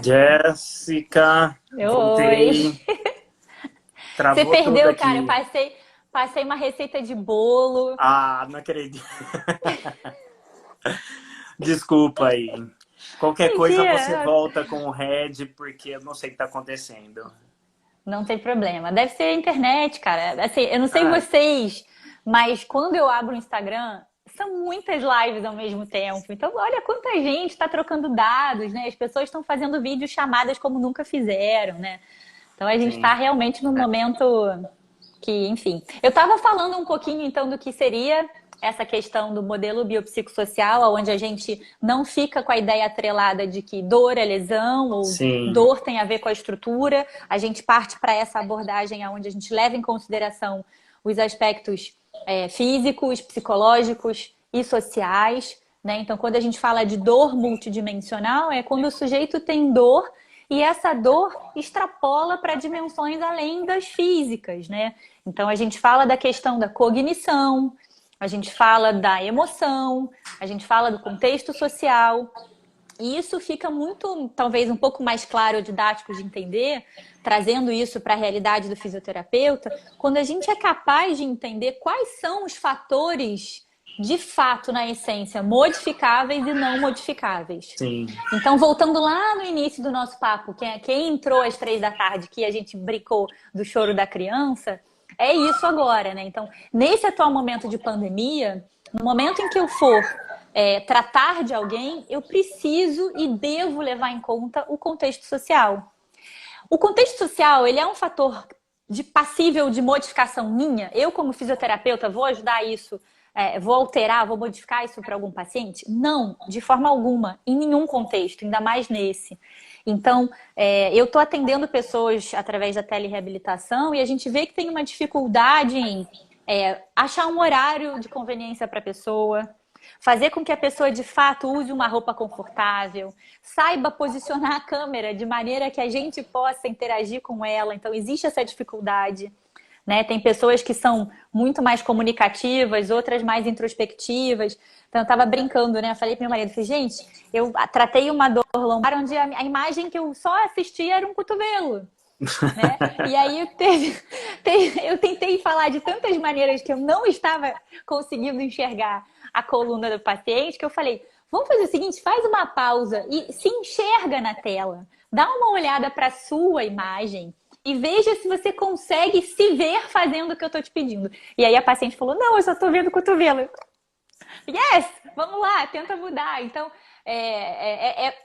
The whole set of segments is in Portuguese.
Jéssica, Oi. voltei. Você Travou tudo perdeu, cara. Eu aqui. passei uma receita de bolo. Ah, não acredito. Desculpa aí. Qualquer coisa você Mentira. volta com o Red, porque eu não sei o que tá acontecendo. Não tem problema. Deve ser a internet, cara. Assim, eu não sei Ah, vocês, mas quando eu abro o Instagram, são muitas lives ao mesmo tempo. Então, olha quanta gente está trocando dados, né? As pessoas estão fazendo vídeos chamadas como nunca fizeram, né? Então, a gente está sim. realmente num momento que, enfim. Eu estava falando um pouquinho, então, do que seria essa questão do modelo biopsicossocial, onde a gente não fica com a ideia atrelada de que dor é lesão ou Sim. dor tem a ver com a estrutura. A gente parte para essa abordagem onde a gente leva em consideração os aspectos físicos, psicológicos e sociais, né? Então, quando a gente fala de dor multidimensional, é quando o sujeito tem dor e essa dor extrapola para dimensões além das físicas, né? Então, a gente fala da questão da cognição, a gente fala da emoção, a gente fala do contexto social. E isso fica muito, talvez, um pouco mais claro, didático de entender, trazendo isso para a realidade do fisioterapeuta, quando a gente é capaz de entender quais são os fatores, de fato, na essência, modificáveis e não modificáveis. Sim. Então, voltando lá no início do nosso papo, quem entrou às 3 da tarde, que a gente brincou do choro da criança, é isso agora, né? Então, nesse atual momento de pandemia, no momento em que eu for tratar de alguém, eu preciso e devo levar em conta o contexto social. O contexto social, ele é um fator passível de modificação minha. Eu, como fisioterapeuta, vou ajudar isso, vou alterar, vou modificar isso para algum paciente? Não, de forma alguma, em nenhum contexto, ainda mais nesse. Então, eu estou atendendo pessoas através da telereabilitação e a gente vê que tem uma dificuldade em achar um horário de conveniência para a pessoa, fazer com que a pessoa de fato use uma roupa confortável, saiba posicionar a câmera de maneira que a gente possa interagir com ela. Então, existe essa dificuldade. Né? Tem pessoas que são muito mais comunicativas, outras mais introspectivas. Então, eu estava brincando, né? Eu falei para meu marido, falei, gente, eu tratei uma dor lombar onde a imagem que eu só assistia era um cotovelo. Né? E aí eu tentei falar de tantas maneiras que eu não estava conseguindo enxergar a coluna do paciente, que eu falei, vamos fazer o seguinte, faz uma pausa e se enxerga na tela. Dá uma olhada para a sua imagem e veja se você consegue se ver fazendo o que eu estou te pedindo. E aí a paciente falou, não, eu só estou vendo o cotovelo. Yes, vamos lá, tenta mudar. Então,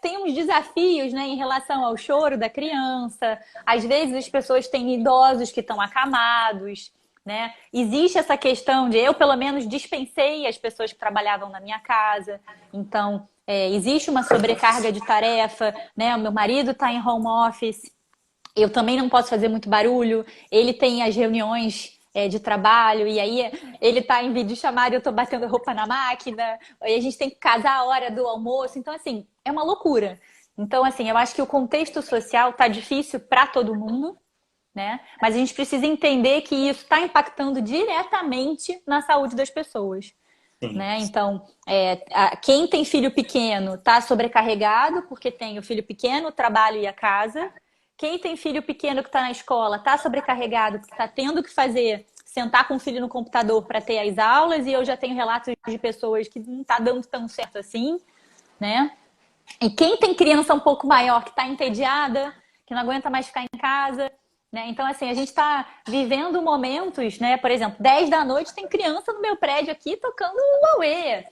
tem uns desafios, né, em relação ao choro da criança. Às vezes as pessoas têm idosos que estão acamados, né? Existe essa questão de eu, pelo menos, dispensei as pessoas que trabalhavam na minha casa. Então, existe uma sobrecarga de tarefa, né? O meu marido está em home office. Eu também não posso fazer muito barulho. Ele tem as reuniões de trabalho e aí ele tá em videochamada e eu tô batendo roupa na máquina. Aí a gente tem que casar a hora do almoço. Então, assim, é uma loucura. Então, assim, eu acho que o contexto social tá difícil para todo mundo, né? Mas a gente precisa entender que isso está impactando diretamente na saúde das pessoas. Sim. Né? Então, quem tem filho pequeno está sobrecarregado porque tem o filho pequeno, o trabalho e a casa. Quem tem filho pequeno que está na escola está sobrecarregado porque está tendo que sentar com o filho no computador para ter as aulas, e eu já tenho relatos de pessoas que não está dando tão certo assim, né? E quem tem criança um pouco maior que está entediada, que não aguenta mais ficar em casa, né? Então, assim, a gente está vivendo momentos, né? Por exemplo, 10 da noite tem criança no meu prédio aqui tocando o Huawei.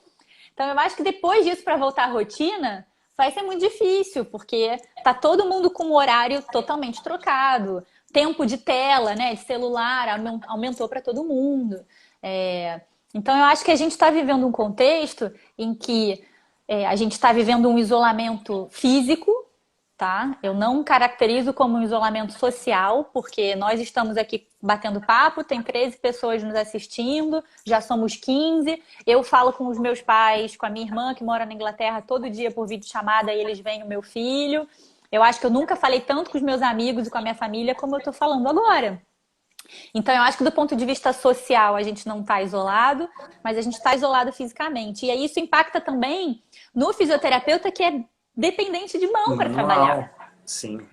Então, eu acho que depois disso, para voltar à rotina, vai ser muito difícil, porque tá todo mundo com o horário totalmente trocado. Tempo de tela, né, de celular, aumentou para todo mundo. Então, eu acho que a gente está vivendo um contexto em que a gente está vivendo um isolamento físico, tá? Eu não caracterizo como um isolamento social, porque nós estamos aqui batendo papo, tem 13 pessoas nos assistindo, já somos 15. Eu falo com os meus pais, com a minha irmã que mora na Inglaterra todo dia por videochamada e eles veem o meu filho. Eu acho que eu nunca falei tanto com os meus amigos e com a minha família como eu tô falando agora. Então, eu acho que do ponto de vista social a gente não está isolado, mas a gente está isolado fisicamente. E aí isso impacta também no fisioterapeuta que é dependente de mão para Manual. trabalhar. Sim.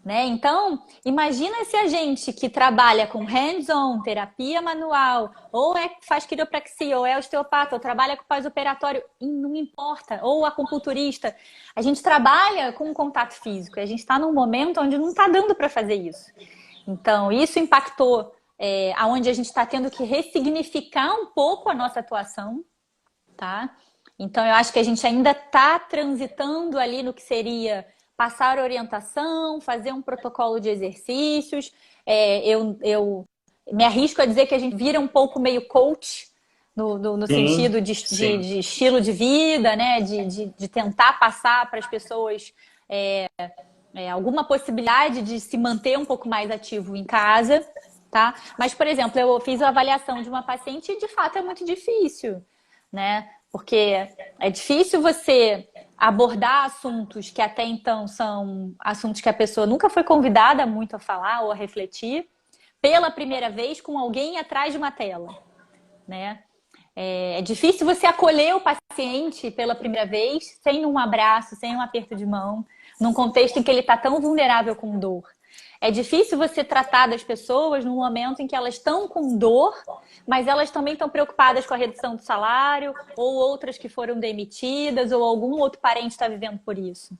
Né? Então, imagina se a gente que trabalha com hands-on, terapia manual, ou faz quiropraxia, ou é osteopata, ou trabalha com pós-operatório, não importa, ou acupunturista, a gente trabalha com contato físico, e a gente está num momento onde não está dando para fazer isso. Então, isso impactou aonde a gente está tendo que ressignificar um pouco a nossa atuação, tá? Então, eu acho que a gente ainda está transitando ali no que seria passar orientação, fazer um protocolo de exercícios. Eu me arrisco a dizer que a gente vira um pouco meio coach, no Sim, sentido de, de, sim. de estilo de vida, né? De tentar passar para as pessoas alguma possibilidade de se manter um pouco mais ativo em casa, tá? Mas, por exemplo, eu fiz a avaliação de uma paciente e de fato é muito difícil, né? Porque é difícil você abordar assuntos que até então são assuntos que a pessoa nunca foi convidada muito a falar ou a refletir pela primeira vez com alguém atrás de uma tela, né? É difícil você acolher o paciente pela primeira vez sem um abraço, sem um aperto de mão, num contexto em que ele está tão vulnerável com dor. É difícil você tratar das pessoas num momento em que elas estão com dor, mas elas também estão preocupadas com a redução do salário, ou outras que foram demitidas, ou algum outro parente está vivendo por isso.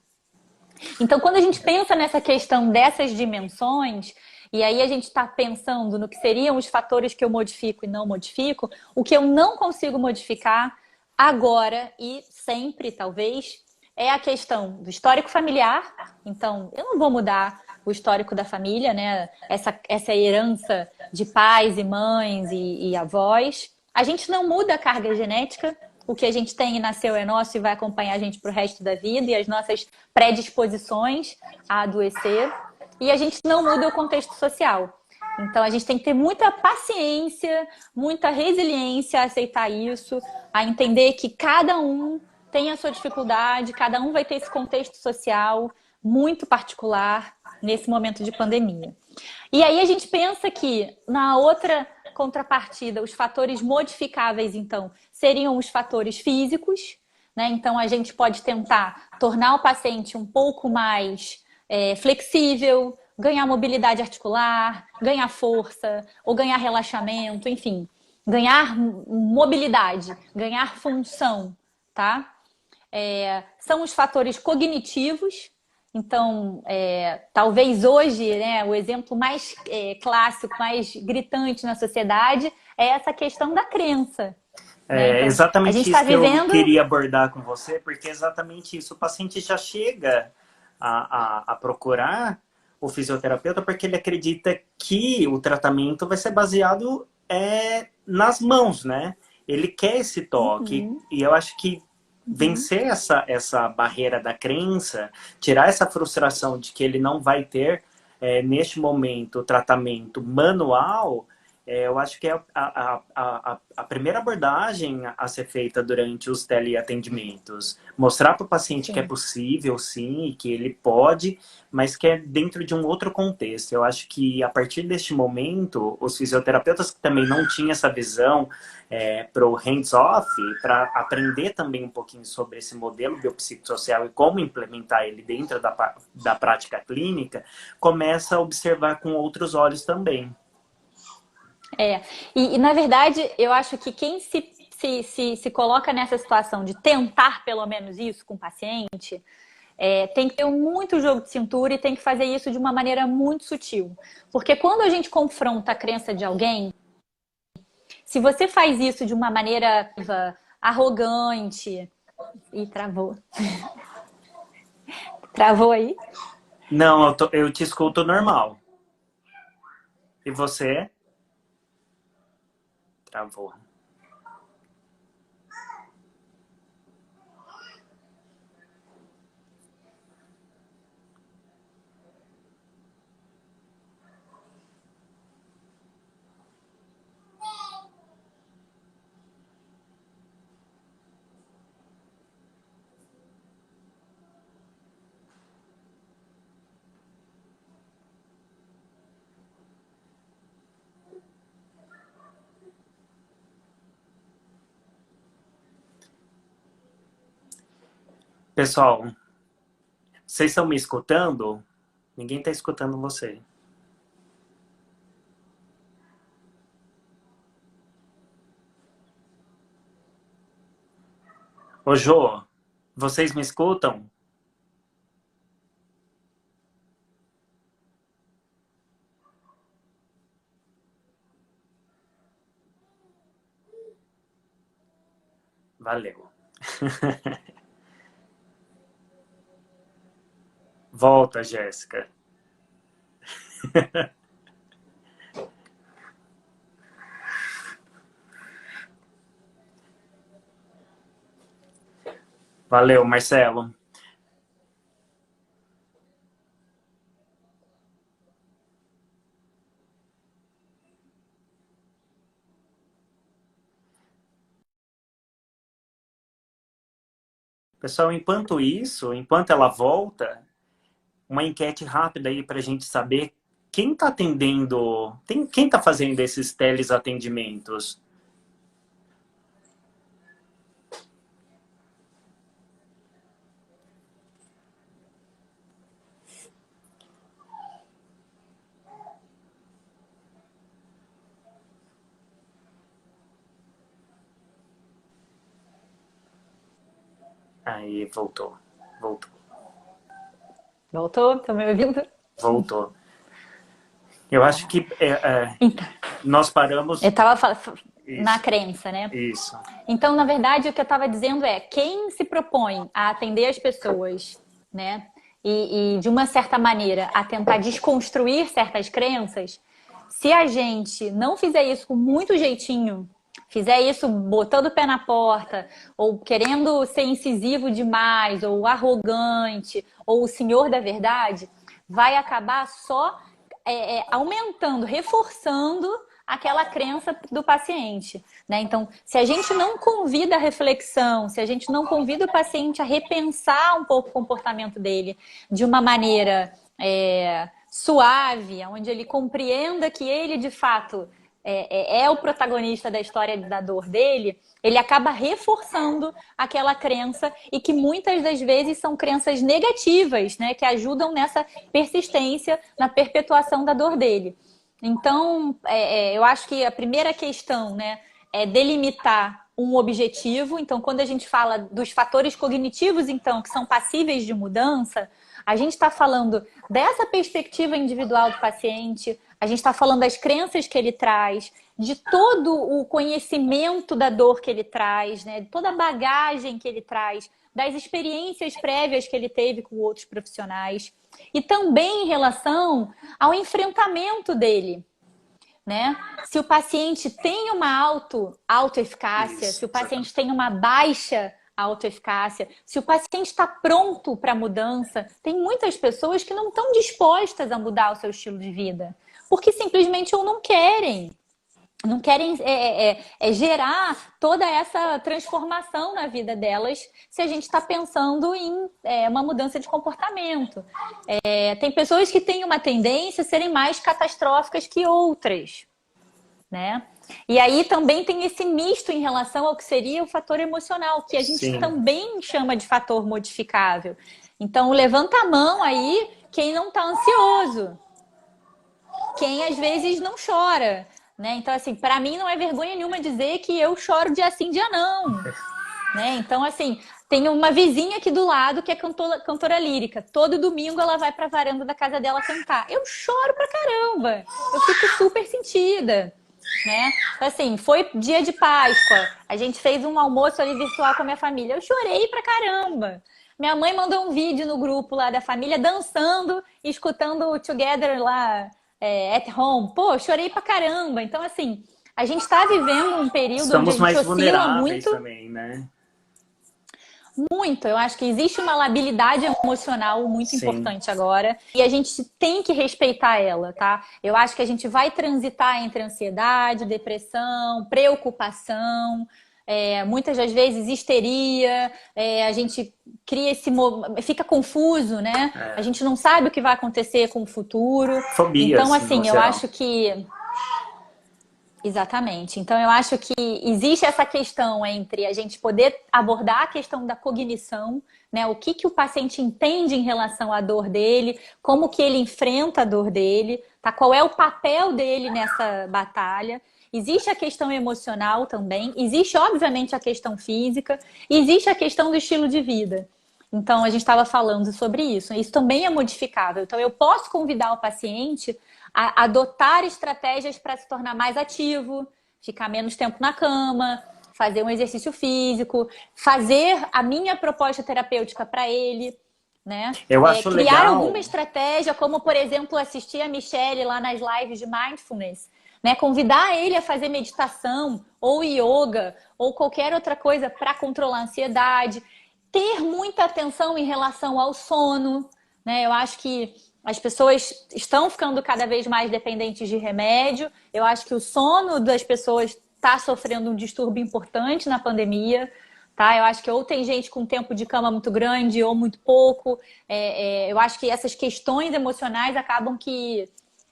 Então, quando a gente pensa nessa questão dessas dimensões, e aí a gente está pensando no que seriam os fatores que eu modifico e não modifico, o que eu não consigo modificar agora e sempre, talvez, é a questão do histórico familiar. Então, eu não vou mudar o histórico da família, né? Essa herança de pais e mães e avós. A gente não muda a carga genética. O que a gente tem e nasceu é nosso e vai acompanhar a gente para o resto da vida e as nossas predisposições a adoecer. E a gente não muda o contexto social. Então a gente tem que ter muita paciência, muita resiliência a aceitar isso, a entender que cada um tem a sua dificuldade, cada um vai ter esse contexto social muito particular nesse momento de pandemia. E aí a gente pensa que na outra contrapartida, os fatores modificáveis, então, seriam os fatores físicos, né? Então a gente pode tentar tornar o paciente um pouco mais flexível, ganhar mobilidade articular, ganhar força, ou ganhar relaxamento, enfim, ganhar mobilidade, ganhar função, tá? São os fatores cognitivos. Então, talvez hoje, né, o exemplo mais clássico, mais gritante na sociedade é essa questão da crença. Né? É Então, a gente exatamente está isso que eu vivendo. queria abordar com você, porque é exatamente isso. O paciente já chega a procurar o fisioterapeuta porque ele acredita que o tratamento vai ser baseado nas mãos, né? Ele quer esse toque. Uhum, E eu acho que uhum. vencer essa barreira da crença, tirar essa frustração de que ele não vai ter, neste momento, o tratamento manual, eu acho que é a primeira abordagem a ser feita durante os teleatendimentos. Mostrar para o paciente que é Sim. possível, sim, e que ele pode, mas que é dentro de um outro contexto. Eu acho que a partir deste momento, os fisioterapeutas que também não tinham essa visão para o hands-off, para aprender também um pouquinho sobre esse modelo biopsicossocial e como implementar ele dentro da prática clínica, começa a observar com outros olhos também. É, na verdade, eu acho que quem se coloca nessa situação de tentar pelo menos isso com o paciente, tem que ter muito jogo de cintura e tem que fazer isso de uma maneira muito sutil. Porque quando a gente confronta a crença de alguém, se você faz isso de uma maneira arrogante. Ih, travou. Travou aí? Não, eu te escuto normal. E você? Travou. Pessoal, vocês estão me escutando? Ninguém tá escutando você. Ô, Jô, vocês me escutam? Valeu. Volta, Jéssica. Valeu, Marcelo. Pessoal, enquanto isso, enquanto ela volta, uma enquete rápida aí para a gente saber quem está atendendo, quem está fazendo esses teleatendimentos. Aí, voltou. Voltou. Voltou? Tá me ouvindo? Voltou. Eu acho que Então, nós paramos. eu estava falando na Isso, crença, né? isso. Então, na verdade, o que eu estava dizendo é quem se propõe a atender as pessoas, né? E de uma certa maneira a tentar desconstruir certas crenças, se a gente não fizer isso com muito jeitinho, fizer isso botando o pé na porta, ou querendo ser incisivo demais, ou arrogante, ou o senhor da verdade, vai acabar só aumentando, reforçando aquela crença do paciente, né? Então, se a gente não convida a reflexão, se a gente não convida o paciente a repensar um pouco o comportamento dele de uma maneira suave, onde ele compreenda que ele, de fato, é o protagonista da história da dor dele, ele acaba reforçando aquela crença e que muitas das vezes são crenças negativas, né, que ajudam nessa persistência, na perpetuação da dor dele. Então, eu acho que a primeira questão, né, é delimitar um objetivo. Então, quando a gente fala dos fatores cognitivos, então, que são passíveis de mudança, a gente está falando dessa perspectiva individual do paciente, a gente está falando das crenças que ele traz, de todo o conhecimento da dor que ele traz, né, de toda a bagagem que ele traz, das experiências prévias que ele teve com outros profissionais, e também em relação ao enfrentamento dele, né? Se o paciente tem uma autoeficácia, se o paciente tem uma baixa autoeficácia, se o paciente está pronto para a mudança, tem muitas pessoas que não estão dispostas a mudar o seu estilo de vida, porque simplesmente ou não querem. Não querem gerar toda essa transformação na vida delas se a gente está pensando em uma mudança de comportamento. Tem pessoas que têm uma tendência a serem mais catastróficas que outras, né? E aí também tem esse misto em relação ao que seria o fator emocional, que a gente Sim. também chama de fator modificável. Então, levanta a mão aí quem não está ansioso, quem às vezes não chora, né? Então, assim, para mim não é vergonha nenhuma dizer que eu choro dia sim, dia não, né? Então, assim, tem uma vizinha aqui do lado que é cantora lírica. Todo domingo ela vai para a varanda da casa dela cantar. Eu choro pra caramba. Eu fico super sentida, né? Então, assim, foi dia de Páscoa. A gente fez um almoço ali virtual com a minha família. Eu chorei pra caramba. Minha mãe mandou um vídeo no grupo lá da família dançando e escutando o Together lá at home. Pô, chorei pra caramba. Então, assim, a gente tá vivendo um período onde a Estamos gente mais oscila vulneráveis muito. também, né? Muito, eu acho que existe uma labilidade emocional muito Sim. importante agora e a gente tem que respeitar ela, tá? Eu acho que a gente vai transitar entre ansiedade, depressão, preocupação, muitas das vezes histeria, a gente cria fica confuso, né? A gente não sabe o que vai acontecer com o futuro. Então, Fobias, no assim, eu geral. acho que Exatamente. Então, eu acho que existe essa questão entre a gente poder abordar a questão da cognição, né? O que que o paciente entende em relação à dor dele, como que ele enfrenta a dor dele, tá? Qual é o papel dele nessa batalha. Existe a questão emocional também, existe, obviamente, a questão física, e existe a questão do estilo de vida. Então, a gente estava falando sobre isso. Isso também é modificável. Então, eu posso convidar o paciente a adotar estratégias para se tornar mais ativo, ficar menos tempo na cama, fazer um exercício físico, fazer a minha proposta terapêutica para ele, né? Eu acho Criar legal. alguma estratégia, como, por exemplo, assistir a Michelle lá nas lives de mindfulness, né? Convidar ele a fazer meditação, ou yoga, ou qualquer outra coisa para controlar a ansiedade. Ter muita atenção em relação ao sono, né? Eu acho que as pessoas estão ficando cada vez mais dependentes de remédio. Eu acho que o sono das pessoas está sofrendo um distúrbio importante na pandemia, tá? Eu acho que ou tem gente com tempo de cama muito grande ou muito pouco. Eu acho que essas questões emocionais acabam que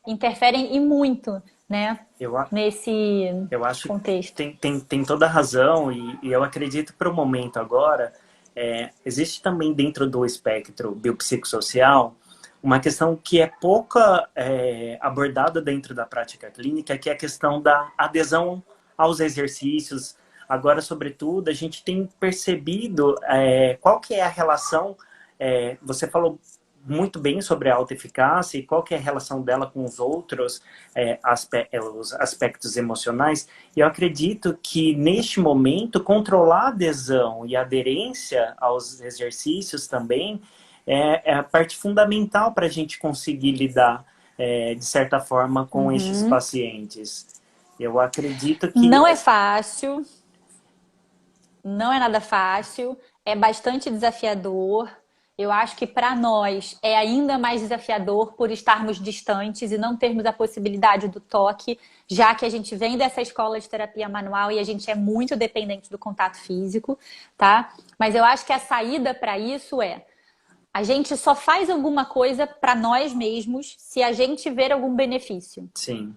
interferem e muito, né? Eu, a- Nesse eu acho que contexto. tem toda a razão e eu acredito para o momento agora, existe também dentro do espectro biopsicossocial uma questão que é pouca abordada dentro da prática clínica, que é a questão da adesão aos exercícios. Agora, sobretudo, a gente tem percebido qual que é a relação, você falou muito bem sobre a autoeficácia e qual que é a relação dela com os outros os aspectos emocionais. E eu acredito que, neste momento, controlar a adesão e a aderência aos exercícios também é a parte fundamental para a gente conseguir lidar, de certa forma, com estes Uhum. pacientes. Eu acredito que... Não é fácil, não é nada fácil, é bastante desafiador. Eu acho que para nós é ainda mais desafiador por estarmos distantes e não termos a possibilidade do toque, já que a gente vem dessa escola de terapia manual e a gente é muito dependente do contato físico, tá? Mas eu acho que a saída para isso é: a gente só faz alguma coisa para nós mesmos se a gente ver algum benefício. Sim,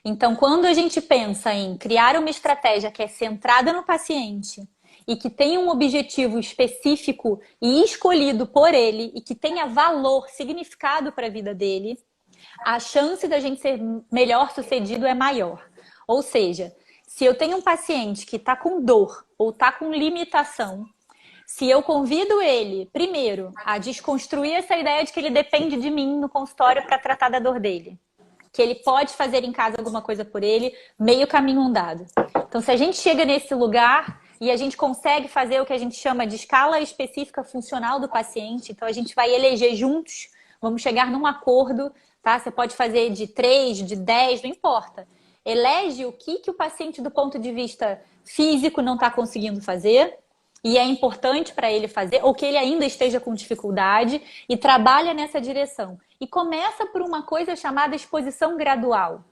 Então, quando a gente pensa em criar uma estratégia que é centrada no paciente e que tenha um objetivo específico e escolhido por ele e que tenha valor, significado para a vida dele, a chance da gente ser melhor sucedido é maior. Ou seja, se eu tenho um paciente que está com dor ou está com limitação, se eu convido ele, primeiro, a desconstruir essa ideia de que ele depende de mim no consultório para tratar da dor dele, que ele pode fazer em casa alguma coisa por ele, meio caminho andado. Então, se a gente chega nesse lugar e a gente consegue fazer o que a gente chama de escala específica funcional do paciente, então a gente vai eleger juntos, vamos chegar num acordo, tá? Você pode fazer de 3, de 10, não importa. Elege o que o paciente, do ponto de vista físico, não está conseguindo fazer e é importante para ele fazer, ou que ele ainda esteja com dificuldade, e trabalha nessa direção. E começa por uma coisa chamada exposição gradual.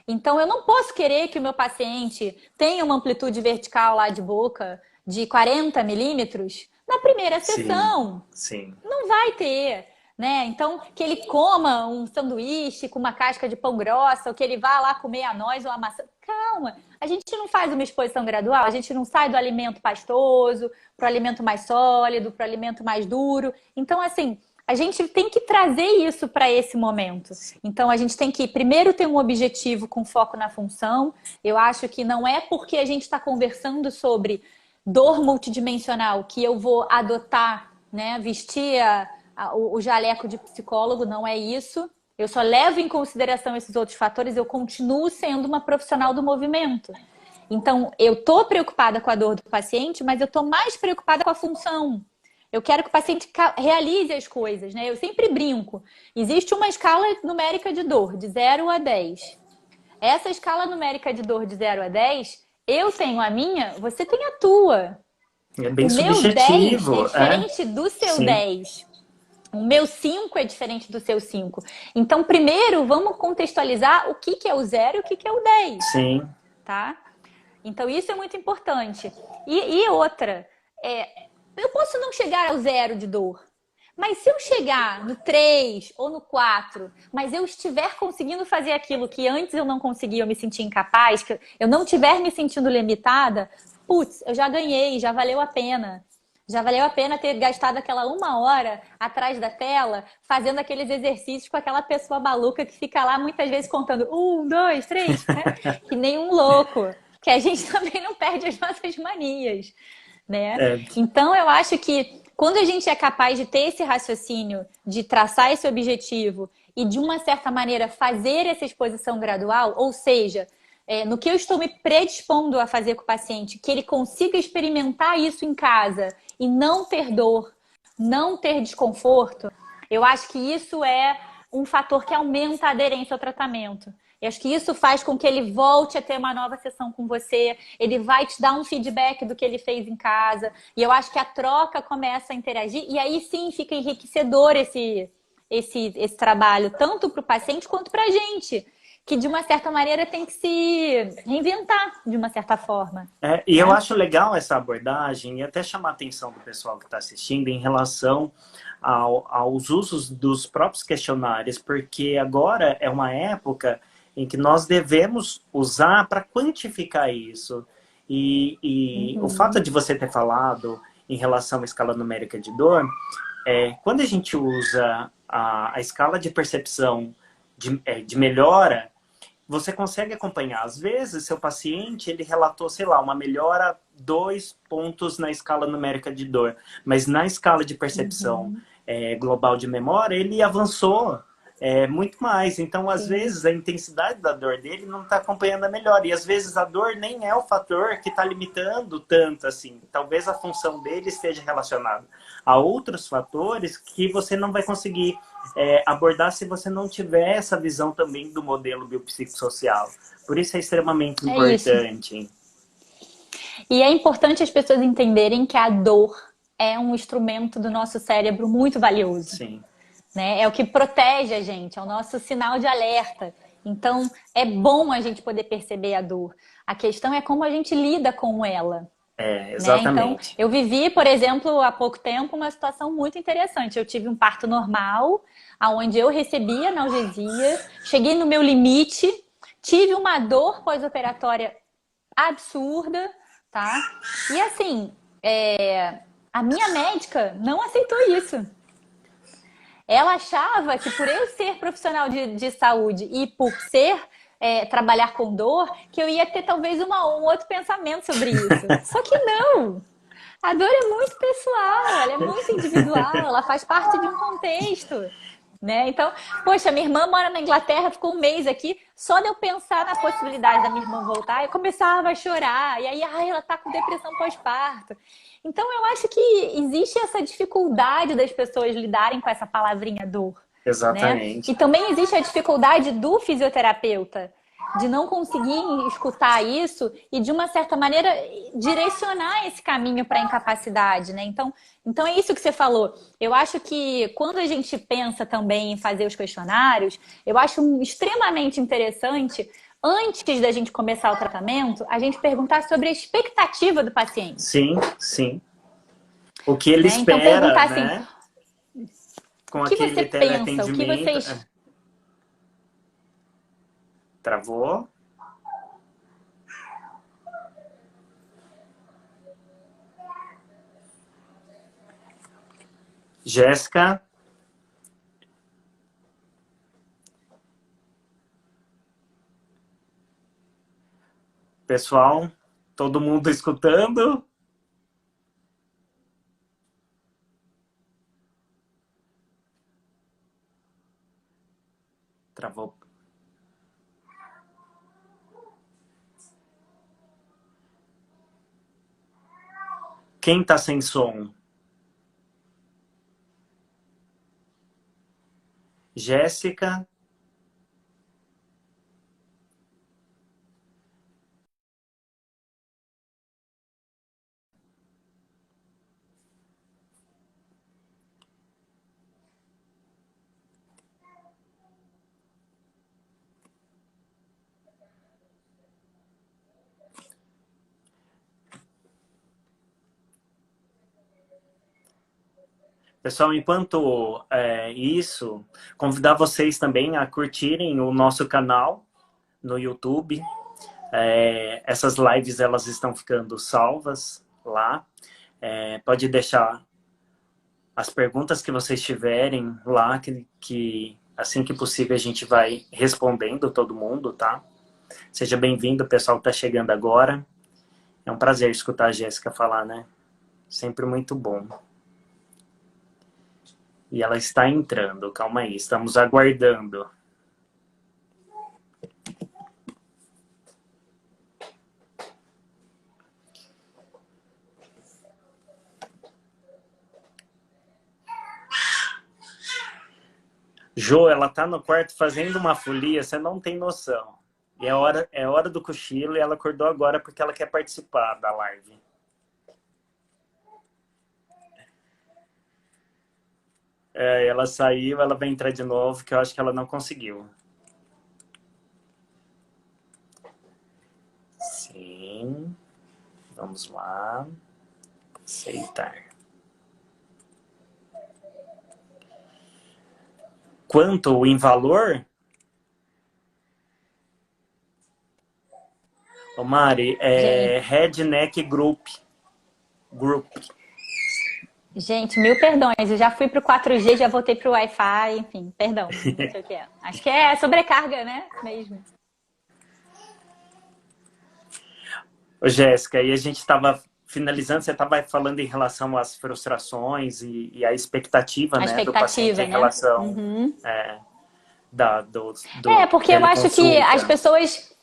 Então, eu não posso querer que o meu paciente tenha uma amplitude vertical lá de boca de 40 milímetros na primeira sim, sessão. sim. Não vai ter, né? Então, que ele coma um sanduíche com uma casca de pão grossa, ou que ele vá lá comer a noz ou a maçã. Calma, a gente não faz uma exposição gradual, a gente não sai do alimento pastoso para o alimento mais sólido, para o alimento mais duro. Então, assim, a gente tem que trazer isso para esse momento. Então, a gente tem que primeiro ter um objetivo com foco na função. Eu acho que não é porque a gente está conversando sobre dor multidimensional que eu vou adotar, né, vestir o jaleco de psicólogo, não é isso. Eu só levo em consideração esses outros fatores, eu continuo sendo uma profissional do movimento. Então, eu estou preocupada com a dor do paciente, mas eu estou mais preocupada com a função. Eu quero que o paciente realize as coisas, né? Eu sempre brinco. Existe uma escala numérica de dor, de 0 a 10. Essa escala numérica de dor de 0 a 10, eu tenho a minha, você tem a tua. É O bem meu 10 é subjetivo, diferente do seu sim, 10. O meu 5 é diferente do seu 5. Então, primeiro, vamos contextualizar o que é o 0 e o que é o 10, sim, tá? Então, isso é muito importante. E outra, eu posso não chegar ao 0 de dor, Mas se eu chegar no 3 ou no 4, mas eu estiver conseguindo fazer aquilo que antes eu não conseguia, eu me sentir incapaz, que eu não estiver me sentindo limitada, putz, eu já ganhei, já valeu a pena. Já valeu a pena ter gastado aquela 1 hora atrás da tela, fazendo aqueles exercícios com aquela pessoa maluca que fica lá muitas vezes contando 1, 2, 3, né? Que nem um louco. Que a gente também não perde as nossas manias, né? É, Então eu acho que quando a gente é capaz de ter esse raciocínio, de traçar esse objetivo e de uma certa maneira fazer essa exposição gradual, ou seja, no que eu estou me predispondo a fazer com o paciente, que ele consiga experimentar isso em casa e não ter dor, não ter desconforto, eu acho que isso é um fator que aumenta a aderência ao tratamento. E acho que isso faz com que ele volte a ter uma nova sessão com você, ele vai te dar um feedback do que ele fez em casa, e eu acho que a troca começa a interagir, e aí sim fica enriquecedor esse trabalho, tanto para o paciente quanto para a gente, que de uma certa maneira tem que se reinventar de uma certa forma. e eu Né? acho legal essa abordagem e até chamar a atenção do pessoal que está assistindo em relação aos usos dos próprios questionários, porque agora é uma época em que nós devemos usar para quantificar isso. E o fato Uhum. de você ter falado em relação à escala numérica de dor, quando a gente usa a escala de percepção de melhora, você consegue acompanhar. Às vezes, seu paciente, ele relatou, sei lá, uma melhora 2 pontos na escala numérica de dor, mas na escala de percepção Uhum. global de memória, ele avançou muito mais. Então, às Sim. vezes, a intensidade da dor dele não está acompanhando a melhora. E, às vezes, a dor nem é o fator que está limitando tanto, assim. Talvez a função dele esteja relacionada a outros fatores que você não vai conseguir abordar se você não tiver essa visão também do modelo biopsicossocial. Por isso é extremamente É isso. importante. E é importante as pessoas entenderem que a dor é um instrumento do nosso cérebro muito valioso. Sim, Né? É o que protege a gente, é o nosso sinal de alerta. Então, é bom a gente poder perceber a dor. A questão é como a gente lida com ela. Né? Então, exatamente. eu vivi, por exemplo, há pouco tempo, uma situação muito interessante. Eu tive um parto normal, onde eu recebi analgesia, cheguei no meu limite, tive uma dor pós-operatória absurda, tá? E assim, a minha médica não aceitou isso. Ela achava que por eu ser profissional de saúde e por ser trabalhar com dor, que eu ia ter talvez um outro pensamento sobre isso. Só que não! A dor é muito pessoal, ela é muito individual, ela faz parte de um contexto. Né? Então, poxa, minha irmã mora na Inglaterra, ficou um mês aqui. Só de eu pensar na possibilidade da minha irmã voltar, eu começava a chorar. E aí, ai, ela tá com depressão pós-parto. Então, eu acho que existe essa dificuldade das pessoas lidarem com essa palavrinha dor, né? E Exatamente. também existe a dificuldade do fisioterapeuta de não conseguir escutar isso e, de uma certa maneira, direcionar esse caminho para a incapacidade, né? Então, é isso que você falou. Eu acho que quando a gente pensa também em fazer os questionários, eu acho extremamente interessante, antes da gente começar o tratamento, a gente perguntar sobre a expectativa do paciente. Sim, sim. O que ele Né? Então, espera, perguntar assim, né? o Com que você aquele pensa, o que teleatendimento. vocês... Travou? Jéssica? Pessoal? Todo mundo escutando? Travou. Quem tá sem som? Jéssica? Pessoal, enquanto isso, convidar vocês também a curtirem o nosso canal no YouTube. Essas lives, elas estão ficando salvas lá. Pode deixar as perguntas que vocês tiverem lá, que assim que possível a gente vai respondendo todo mundo, tá? Seja bem-vindo, o pessoal que tá chegando agora. É um prazer escutar a Jéssica falar, né? Sempre muito bom. E ela está entrando, calma aí, estamos aguardando. Jo, ela tá no quarto fazendo uma folia, você não tem noção. E é hora do cochilo e ela acordou agora porque ela quer participar da live. Ela saiu, ela vai entrar de novo, que eu acho que ela não conseguiu. Sim. Vamos lá. Aceitar. Quanto em valor? Ô Mari, Redneck Group. Gente, mil perdões. Eu já fui pro 4G, já voltei pro Wi-Fi, enfim, perdão. Não sei o que é. Acho que é sobrecarga, né? Mesmo. Ô, Jéssica, e a gente estava finalizando, você estava falando em relação às frustrações e a expectativa, né, do paciente em relação do porque eu acho que teleconsulta.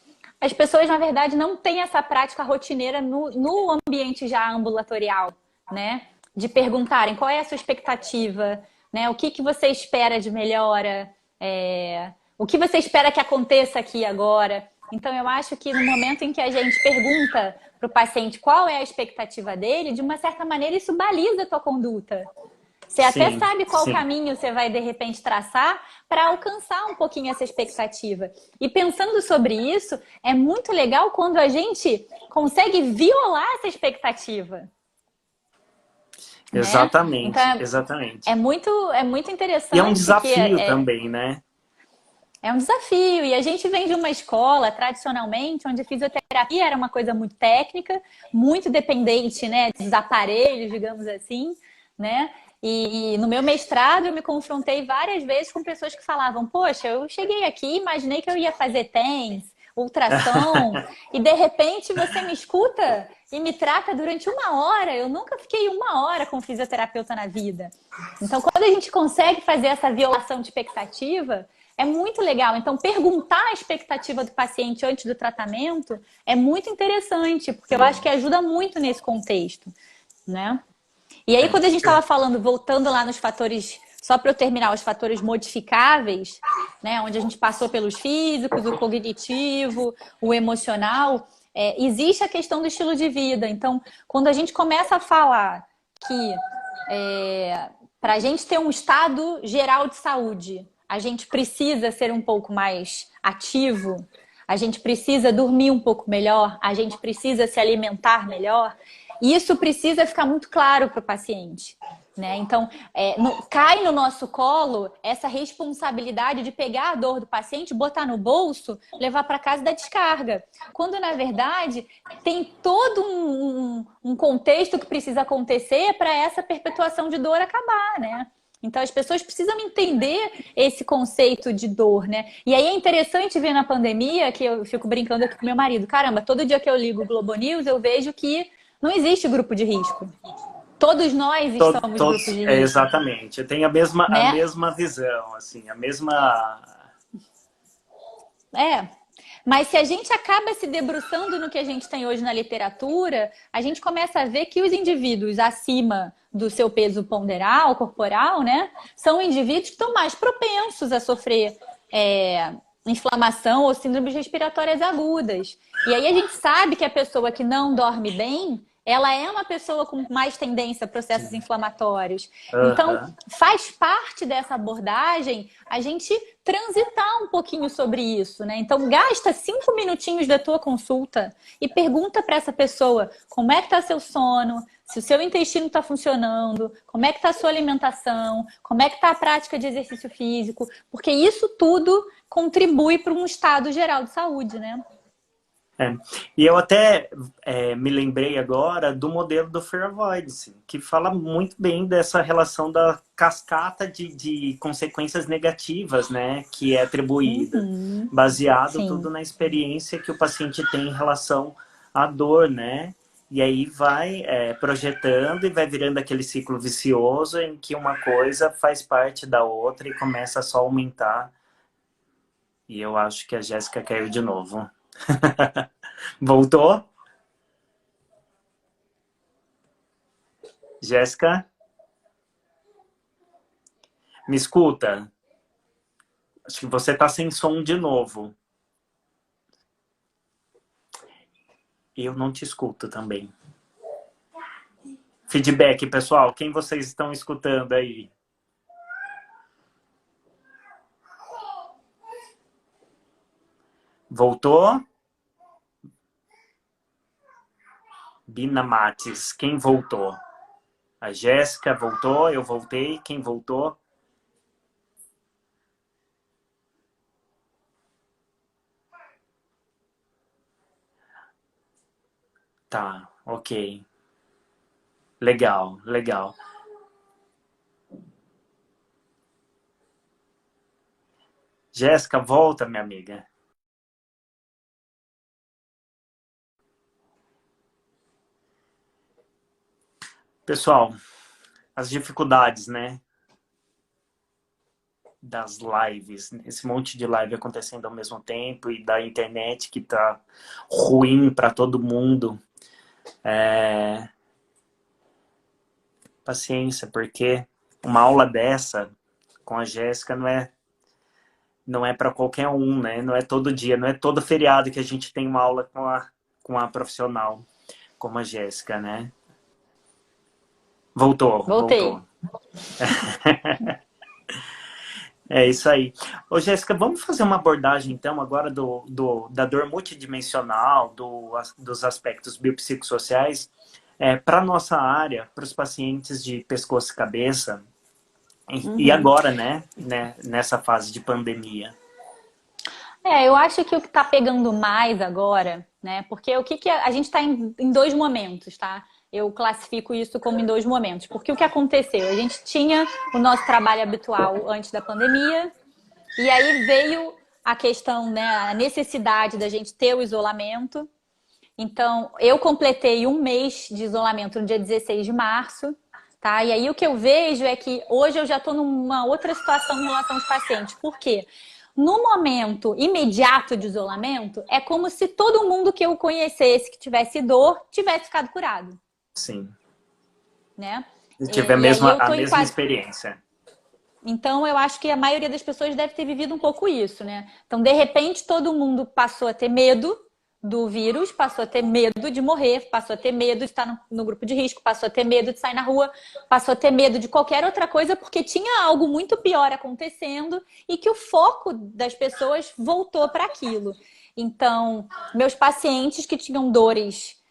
as pessoas, na verdade, não têm essa prática rotineira no ambiente já ambulatorial, né? De perguntarem qual é a sua expectativa, né? O que você espera de melhora, o que você espera que aconteça aqui agora. Então, eu acho que no momento em que a gente pergunta para o paciente qual é a expectativa dele, de uma certa maneira isso baliza a tua conduta. Você até sabe qual caminho você vai, de repente, traçar para alcançar um pouquinho essa expectativa. E pensando sobre isso, é muito legal quando a gente consegue violar essa expectativa. Exatamente, né? Então, exatamente. É muito interessante. E é um desafio também, né? É um desafio. E a gente vem de uma escola, tradicionalmente, onde a fisioterapia era uma coisa muito técnica, muito dependente, né, dos aparelhos, digamos assim, né? E no meu mestrado eu me confrontei várias vezes com pessoas que falavam: poxa, eu cheguei aqui, imaginei que eu ia fazer TENS, ultrassom, e de repente você me escuta e me trata durante 1 hora. Eu nunca fiquei 1 hora com um fisioterapeuta na vida. Então, quando a gente consegue fazer essa violação de expectativa, é muito legal. Então, perguntar a expectativa do paciente antes do tratamento é muito interessante, porque eu acho que ajuda muito nesse contexto, né? E aí, quando a gente estava falando, voltando lá nos fatores, só para eu terminar, os fatores modificáveis, né, onde a gente passou pelos físicos, o cognitivo, o emocional, existe a questão do estilo de vida. Então, quando a gente começa a falar que para a gente ter um estado geral de saúde, a gente precisa ser um pouco mais ativo, a gente precisa dormir um pouco melhor, a gente precisa se alimentar melhor. E isso precisa ficar muito claro para o paciente, né? Então, cai no nosso colo essa responsabilidade de pegar a dor do paciente, botar no bolso, levar para casa e dar descarga. Quando, na verdade, tem todo um contexto que precisa acontecer para essa perpetuação de dor acabar, né? Então, as pessoas precisam entender esse conceito de dor, né? E aí é interessante ver na pandemia, que eu fico brincando aqui com meu marido, caramba, todo dia que eu ligo o Globo News, eu vejo que não existe grupo de risco. Todos nós estamos grupos de risco. Exatamente. Eu tenho a mesma visão, assim, a mesma... Mas se a gente acaba se debruçando no que a gente tem hoje na literatura, a gente começa a ver que os indivíduos acima do seu peso ponderal, corporal, né, são indivíduos que estão mais propensos a sofrer inflamação ou síndromes respiratórias agudas. E aí a gente sabe que a pessoa que não dorme bem, ela é uma pessoa com mais tendência a processos inflamatórios. Então, Aham. faz parte dessa abordagem a gente transitar um pouquinho sobre isso, né? Então, gasta 5 minutinhos da tua consulta e pergunta para essa pessoa como é que está seu sono, se o seu intestino está funcionando, como é que está a sua alimentação, como é que está a prática de exercício físico, porque isso tudo contribui para um estado geral de saúde, né? É. E eu até me lembrei agora do modelo do Fear Avoidance, que fala muito bem dessa relação da cascata de consequências negativas, né, que é atribuída, Uhum. baseado tudo Sim. na experiência que o paciente tem em relação à dor, né? E aí vai projetando e vai virando aquele ciclo vicioso em que uma coisa faz parte da outra e começa a só aumentar. E eu acho que a Jéssica caiu de novo. Voltou? Jéssica, me escuta? Acho que você tá sem som de novo. Eu não te escuto também. Feedback, pessoal. Quem vocês estão escutando aí? Voltou? Bina Mates. Quem voltou? A Jéssica voltou, eu voltei. Quem voltou? Tá, ok. Legal, legal. Jéssica, volta, minha amiga. Pessoal, as dificuldades, né? Das lives, esse monte de live acontecendo ao mesmo tempo e da internet que tá ruim para todo mundo. Paciência, porque uma aula dessa com a Jéssica não é para qualquer um, né? Não é todo dia, não é todo feriado que a gente tem uma aula com a profissional como a Jéssica, né? Voltou, voltou. Voltei. É isso aí. Ô, Jéssica, vamos fazer uma abordagem, então, agora da dor multidimensional, dos aspectos biopsicossociais, para a nossa área, para os pacientes de pescoço e cabeça, e Uhum. agora, né, nessa fase de pandemia. Eu acho que o que está pegando mais agora, né? Porque o que, que a gente está em dois momentos, tá? Eu classifico isso como em dois momentos. Porque o que aconteceu? A gente tinha o nosso trabalho habitual antes da pandemia, e aí veio a questão, né? A necessidade da gente ter o isolamento. Então, eu completei um mês de isolamento no dia 16 de março, tá? E aí o que eu vejo é que hoje eu já estou numa outra situação em relação aos pacientes. Por quê? No momento imediato de isolamento, é como se todo mundo que eu conhecesse que tivesse dor tivesse ficado curado, Sim. né? E tive E aí eu a tô em mesma quase. experiência. Então eu acho que a maioria das pessoas deve ter vivido um pouco isso, né? Então, de repente, todo mundo passou a ter medo do vírus, passou a ter medo de morrer, passou a ter medo de estar no grupo de risco, passou a ter medo de sair na rua, passou a ter medo de qualquer outra coisa, porque tinha algo muito pior acontecendo e que o foco das pessoas voltou para aquilo. Então, meus pacientes que tinham dores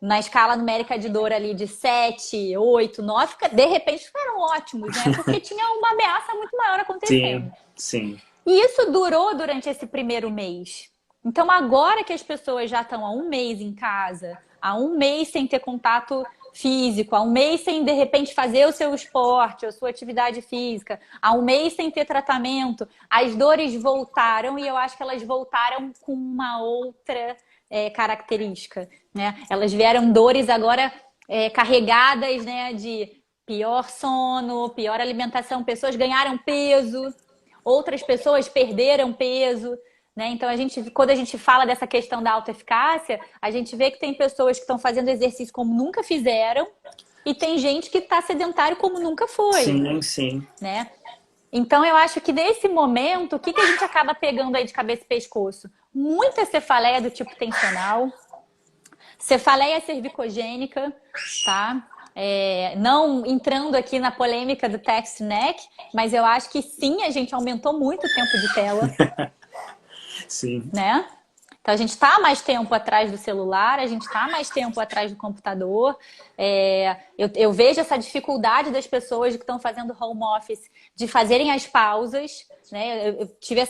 na escala numérica de dor ali de 7, 8, 9, de repente ficaram ótimos, né? Porque tinha uma ameaça muito maior Sim, acontecendo. sim. E isso durou durante esse primeiro mês. Então, agora que as pessoas já estão há um mês em casa, há um mês sem ter contato físico, há um mês sem, de repente, fazer o seu esporte, a sua atividade física, há um mês sem ter tratamento, as dores voltaram e eu acho que elas voltaram com uma outra característica, né? Elas vieram dores agora carregadas, né, de pior sono, pior alimentação, pessoas ganharam peso, outras pessoas perderam peso, né? Então, quando a gente fala dessa questão da autoeficácia, a gente vê que tem pessoas que estão fazendo exercício como nunca fizeram e tem gente que está sedentário como nunca foi, Sim, sim. né? Então, eu acho que nesse momento, o que a gente acaba pegando aí de cabeça e pescoço? Muita cefaleia do tipo tensional, Cefaleia cervicogênica, tá? Não entrando aqui na polêmica do text neck, mas eu acho que sim, a gente aumentou muito o tempo de tela, Sim. né? Então, a gente está mais tempo atrás do celular, a gente está mais tempo atrás do computador. Eu vejo essa dificuldade das pessoas que estão fazendo home office de fazerem as pausas, né? Eu tive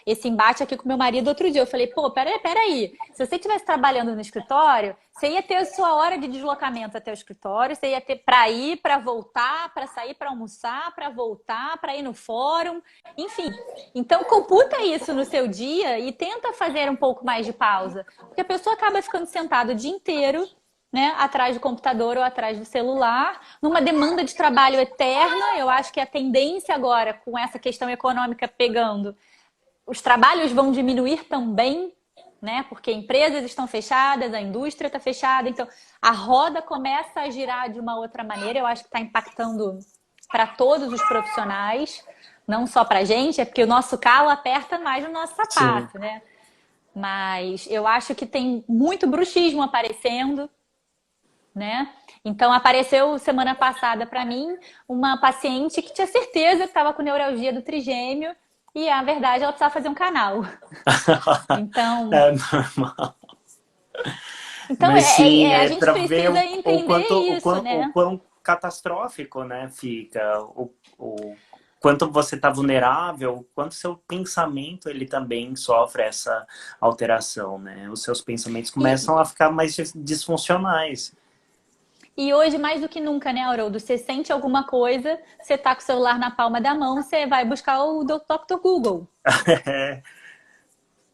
esse embate aqui com meu marido outro dia. Eu falei, pô, peraí. Se você estivesse trabalhando no escritório, você ia ter a sua hora de deslocamento até o escritório, você ia ter para ir, para voltar, para sair para almoçar, para voltar, para ir no fórum, enfim. Então, computa isso no seu dia e tenta fazer um pouco mais de pausa. Porque a pessoa acaba ficando sentada o dia inteiro, né, atrás do computador ou atrás do celular, numa demanda de trabalho eterna. Eu acho que a tendência agora, com essa questão econômica pegando, os trabalhos vão diminuir também, né, porque empresas estão fechadas, a indústria está fechada, então a roda começa a girar de uma outra maneira. Eu acho que está impactando para todos os profissionais, não só para a gente, é porque o nosso calo aperta mais no nosso sapato, Sim. né? Mas eu acho que tem muito bruxismo aparecendo, né? Então apareceu semana passada para mim uma paciente que tinha certeza que estava com neuralgia do trigêmeo e a verdade ela precisava fazer um canal. Então, É normal. então Mas sim, a é gente para ver precisa o entender quanto, isso, o né? quão catastrófico, né, fica, o quanto você está vulnerável, o quanto seu pensamento ele também sofre essa alteração, né? Os seus pensamentos E, começam a ficar mais disfuncionais. e hoje mais do que nunca, né, Haroldo? Você sente alguma coisa, você tá com o celular na palma da mão, você vai buscar o Dr. Google,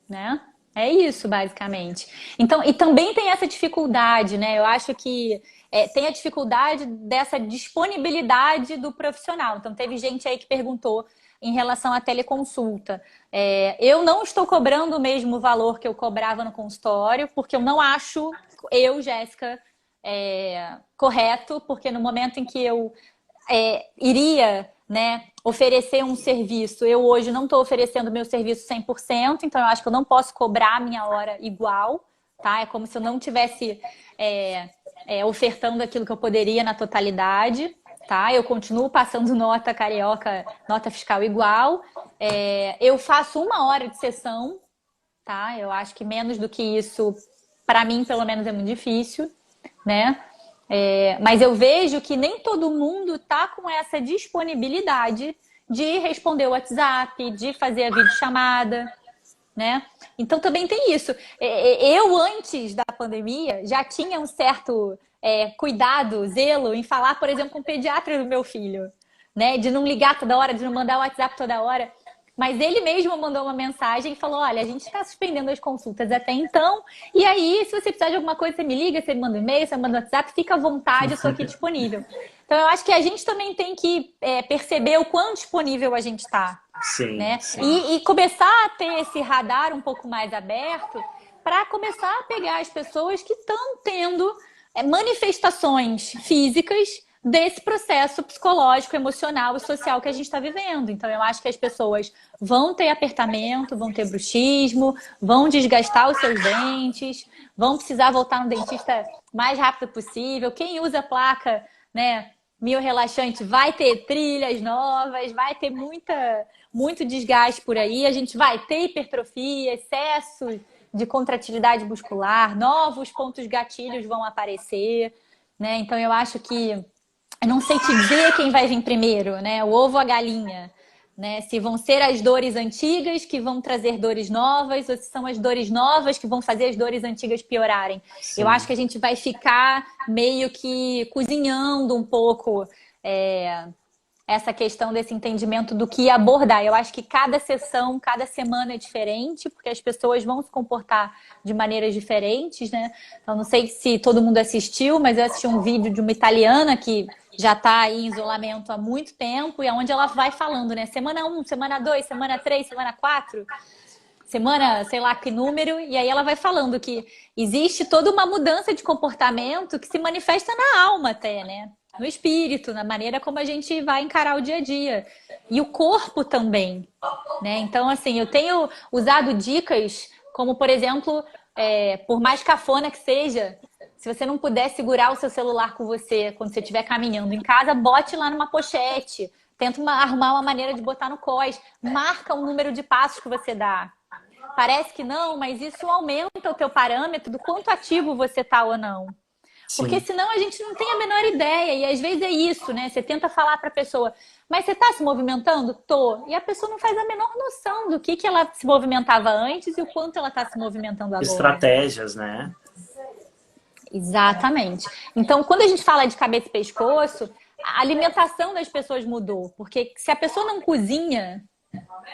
né? É isso, basicamente. Então, e também tem essa dificuldade, né? Eu acho que tem a dificuldade dessa disponibilidade do profissional. Então, teve gente aí que perguntou em relação à teleconsulta. Eu não estou cobrando o mesmo valor que eu cobrava no consultório, porque eu não acho, Jéssica, correto, porque no momento em que eu iria, né, oferecer um serviço. Eu hoje não estou oferecendo meu serviço 100%, então eu acho que eu não posso cobrar a minha hora igual, tá? É como se eu não tivesse ofertando aquilo que eu poderia na totalidade, tá? Eu continuo passando nota carioca, nota fiscal igual. Eu faço 1 hora de sessão, tá? Eu acho que menos do que isso, para mim, pelo menos, é muito difícil, né? Mas eu vejo que nem todo mundo tá com essa disponibilidade de responder o WhatsApp, de fazer a videochamada, né? Então também tem isso. Eu, antes da pandemia, já tinha um certo cuidado, zelo em falar, por exemplo, com o pediatra do meu filho, né? De não ligar toda hora, de não mandar o WhatsApp toda hora. Mas ele mesmo mandou uma mensagem e falou: olha, a gente está suspendendo as consultas até então. E aí, se você precisar de alguma coisa, você me liga, você me manda um e-mail, você me manda um WhatsApp, fica à vontade, eu estou aqui disponível. Então, eu acho que a gente também tem que perceber o quão disponível a gente está, Sim, né? sim. E começar a ter esse radar um pouco mais aberto para começar a pegar as pessoas que estão tendo manifestações físicas desse processo psicológico, emocional e social que a gente está vivendo. Então, eu acho que as pessoas vão ter apertamento, vão ter bruxismo, vão desgastar os seus dentes, vão precisar voltar no dentista mais rápido possível. Quem usa placa, né, mio-relaxante vai ter trilhas novas, vai ter muito desgaste por aí. A gente vai ter hipertrofia, excesso de contratividade muscular, novos pontos gatilhos vão aparecer, né? Então, eu acho que eu não sei te dizer quem vai vir primeiro, né? O ovo ou a galinha, né? Se vão ser as dores antigas que vão trazer dores novas ou se são as dores novas que vão fazer as dores antigas piorarem. Eu Sim. acho que a gente vai ficar meio que cozinhando um pouco essa questão desse entendimento do que abordar. Eu acho que cada sessão, cada semana é diferente, porque as pessoas vão se comportar de maneiras diferentes, né? Então, não sei se todo mundo assistiu, mas eu assisti um vídeo de uma italiana que já está aí em isolamento há muito tempo, e é onde ela vai falando, né? Semana 1, semana 2, semana 3, semana 4, semana, sei lá que número, e aí ela vai falando que existe toda uma mudança de comportamento que se manifesta na alma até, né? No espírito, na maneira como a gente vai encarar o dia a dia. E o corpo também, né? Então, assim, eu tenho usado dicas como, por exemplo, por mais cafona que seja, Se você não puder segurar o seu celular com você quando você estiver caminhando em casa, bote lá numa pochete. Tenta arrumar uma maneira de botar no cós. Marca o número de passos que você dá. Parece que não, mas isso aumenta o teu parâmetro do quanto ativo você tá ou não. Porque Sim. senão a gente não tem a menor ideia. E às vezes é isso, né? Você tenta falar para a pessoa, mas você está se movimentando? Tô. E a pessoa não faz a menor noção do que ela se movimentava antes e o quanto ela está se movimentando agora. Estratégias, né? Exatamente. Então, quando a gente fala de cabeça e pescoço, a alimentação das pessoas mudou. Porque se a pessoa não cozinha,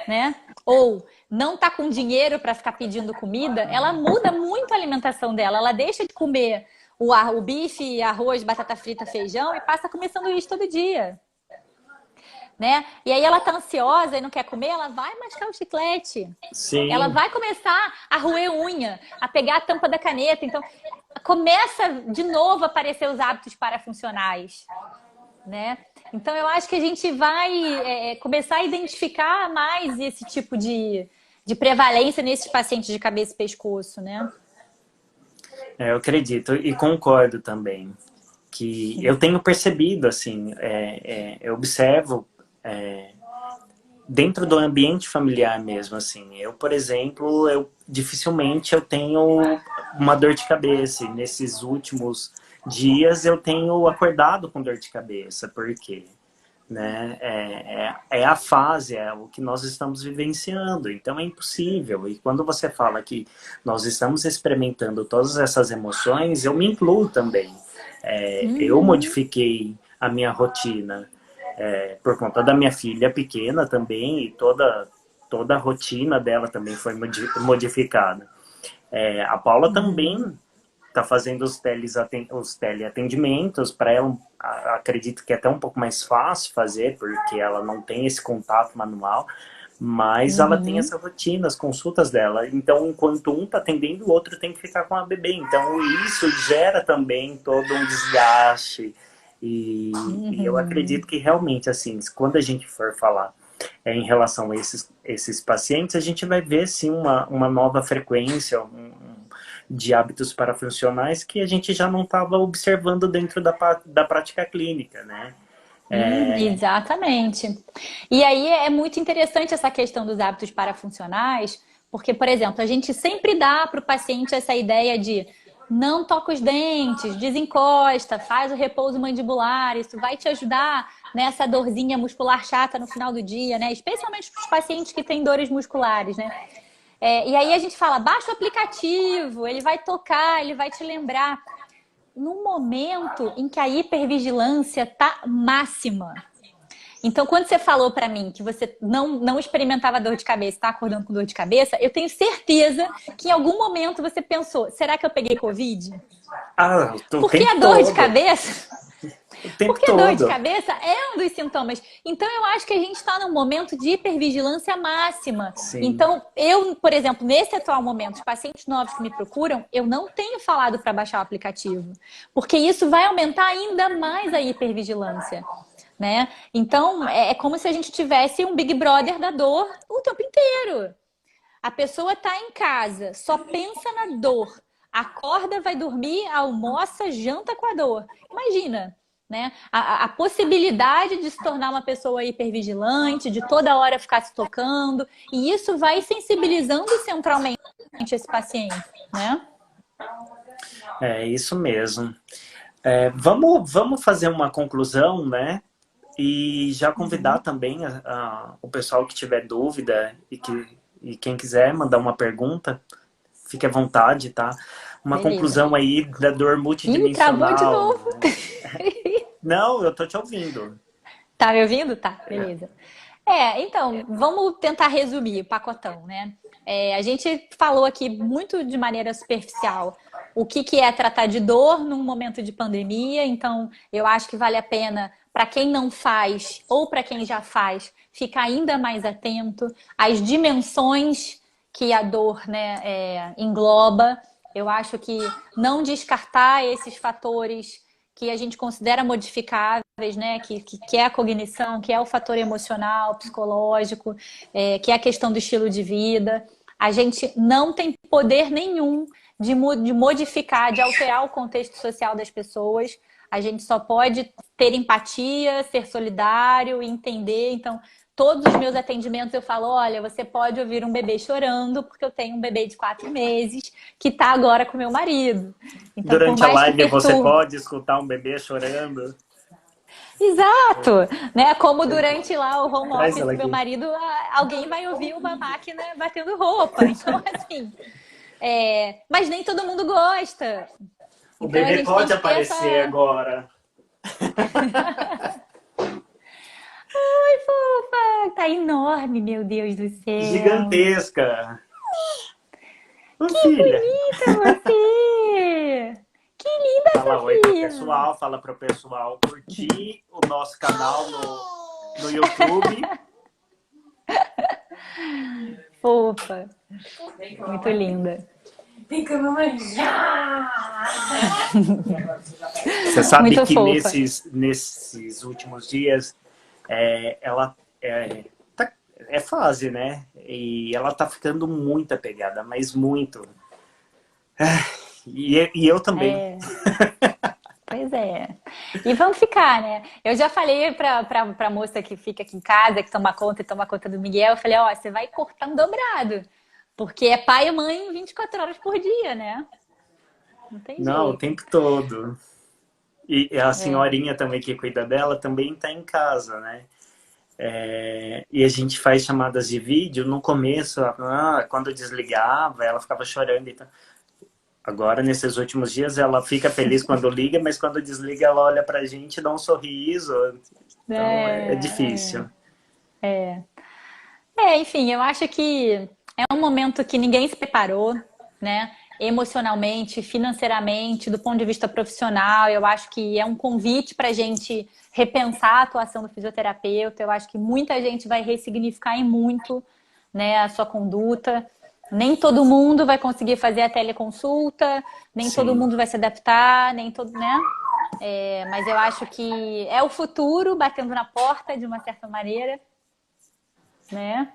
né? Ou não tá com dinheiro para ficar pedindo comida, ela muda muito a alimentação dela. Ela deixa de comer o bife, arroz, batata frita, feijão e passa a comer sanduíche todo dia, né? E aí ela tá ansiosa e não quer comer, ela vai mascar o chiclete. Ela Sim. vai começar a roer unha, a pegar a tampa da caneta. Então, começa de novo a aparecer os hábitos parafuncionais, né? Então, eu acho que a gente vai começar a identificar mais esse tipo de prevalência nesses pacientes de cabeça e pescoço, né? Eu acredito e concordo também que eu tenho percebido, assim, eu observo dentro do ambiente familiar mesmo, assim. Eu, por exemplo, dificilmente eu tenho uma dor de cabeça. E nesses últimos dias eu tenho acordado com dor de cabeça. Por quê? Né? É a fase, é o que nós estamos vivenciando. Então é impossível. E quando você fala que nós estamos experimentando todas essas emoções, eu me incluo também. Eu Uhum. modifiquei a minha rotina por conta da minha filha pequena também, e toda a rotina dela também foi modificada. A Paula Uhum. também está fazendo os teleatendimentos. Para ela, acredito que é até um pouco mais fácil fazer, porque ela não tem esse contato manual, mas ela tem Uhum. essa rotina, as consultas dela. Então, enquanto um está atendendo, o outro tem que ficar com a bebê. Então, isso gera também todo um desgaste. E eu acredito Uhum. que realmente, assim, quando a gente for falar em relação a esses pacientes, a gente vai ver, sim, uma nova frequência, de hábitos parafuncionais que a gente já não estava observando dentro da prática clínica, né? Exatamente. E aí é muito interessante essa questão dos hábitos parafuncionais, porque, por exemplo, a gente sempre dá para o paciente essa ideia de não toca os dentes, desencosta, faz o repouso mandibular, isso vai te ajudar nessa dorzinha muscular chata no final do dia, né? Especialmente para os pacientes que têm dores musculares, né? E aí a gente fala, baixa o aplicativo, ele vai tocar, ele vai te lembrar. No momento em que a hipervigilância tá máxima. Então, quando você falou para mim que você não experimentava dor de cabeça, tá acordando com dor de cabeça, eu tenho certeza que em algum momento você pensou, será que eu peguei Covid? O Porque tempo a dor de todo. cabeça O tempo porque a dor de todo. cabeça é um dos sintomas. Então, eu acho que a gente está num momento de hipervigilância máxima. Sim. Então, eu, por exemplo, nesse atual momento, os pacientes novos que me procuram, eu não tenho falado para baixar o aplicativo, porque isso vai aumentar ainda mais a hipervigilância. Né? Então, é como se a gente tivesse um Big Brother da dor o tempo inteiro. A pessoa está em casa, só pensa na dor. Acorda, vai dormir, almoça, janta com a dor. Imagina, né? A possibilidade de se tornar uma pessoa hipervigilante, de toda hora ficar se tocando, e isso vai sensibilizando centralmente esse paciente, né? É isso mesmo. Vamos fazer uma conclusão, né? E já convidar Uhum. também o pessoal que tiver dúvida e quem quiser mandar uma pergunta, fique à vontade, tá? Uma Beleza. conclusão aí da dor Ih, travou de multidimensional, novo. né? Não, eu tô te ouvindo. Tá me ouvindo? Tá, beleza. Então, vamos tentar resumir o pacotão, né? A gente falou aqui muito de maneira superficial o que é tratar de dor num momento de pandemia, então eu acho que vale a pena, para quem não faz ou para quem já faz, ficar ainda mais atento às dimensões que a dor, né, engloba. Eu acho que não descartar esses fatores que a gente considera modificáveis, né? Que é a cognição, que é o fator emocional, psicológico, que é a questão do estilo de vida. a gente não tem poder nenhum de modificar, de alterar o contexto social das pessoas. A gente só pode ter empatia, ser solidário, entender. Então, todos os meus atendimentos eu falo, olha, você pode ouvir um bebê chorando, porque eu tenho um bebê de 4 meses que está agora com meu marido. Então, Durante a live você pode escutar um bebê chorando. Exato, né? Como durante lá o home office do meu marido, alguém vai ouvir uma máquina batendo roupa. Então, assim, mas nem todo mundo gosta. O então, bebê pode aparecer agora. Ai, fofa! Tá enorme, meu Deus do céu. Gigantesca. Que filha. Bonita você! Que linda essa Fala oi pro pessoal, fala pro pessoal curtir o nosso canal no YouTube. Fofa. Muito linda. Vem com a mamãe já! Você sabe muito que nesses últimos dias ela é fase, né? E ela tá ficando muito apegada, mas muito. E eu também. Pois é. E vamos ficar, né? Eu já falei pra moça que fica aqui em casa, que toma conta do Miguel, eu falei, ó, você vai cortar um dobrado. Porque é pai e mãe 24 horas por dia, né? Não tem jeito. Não, o tempo todo. E a senhorinha também que cuida dela também tá em casa, né? E a gente faz chamadas de vídeo. No começo, quando eu desligava, ela ficava chorando. Então... Agora, nesses últimos dias, ela fica feliz quando liga, mas quando desliga, ela olha pra gente e dá um sorriso. Então, é difícil. Enfim, eu acho que é um momento que ninguém se preparou, né? Emocionalmente, financeiramente, do ponto de vista profissional. Eu acho que é um convite para a gente repensar a atuação do fisioterapeuta. Eu acho que muita gente vai ressignificar em muito, né, a sua conduta. Nem todo mundo vai conseguir fazer a teleconsulta, nem todo mundo vai se adaptar, nem todo, né? Mas eu acho que é o futuro batendo na porta de uma certa maneira, né?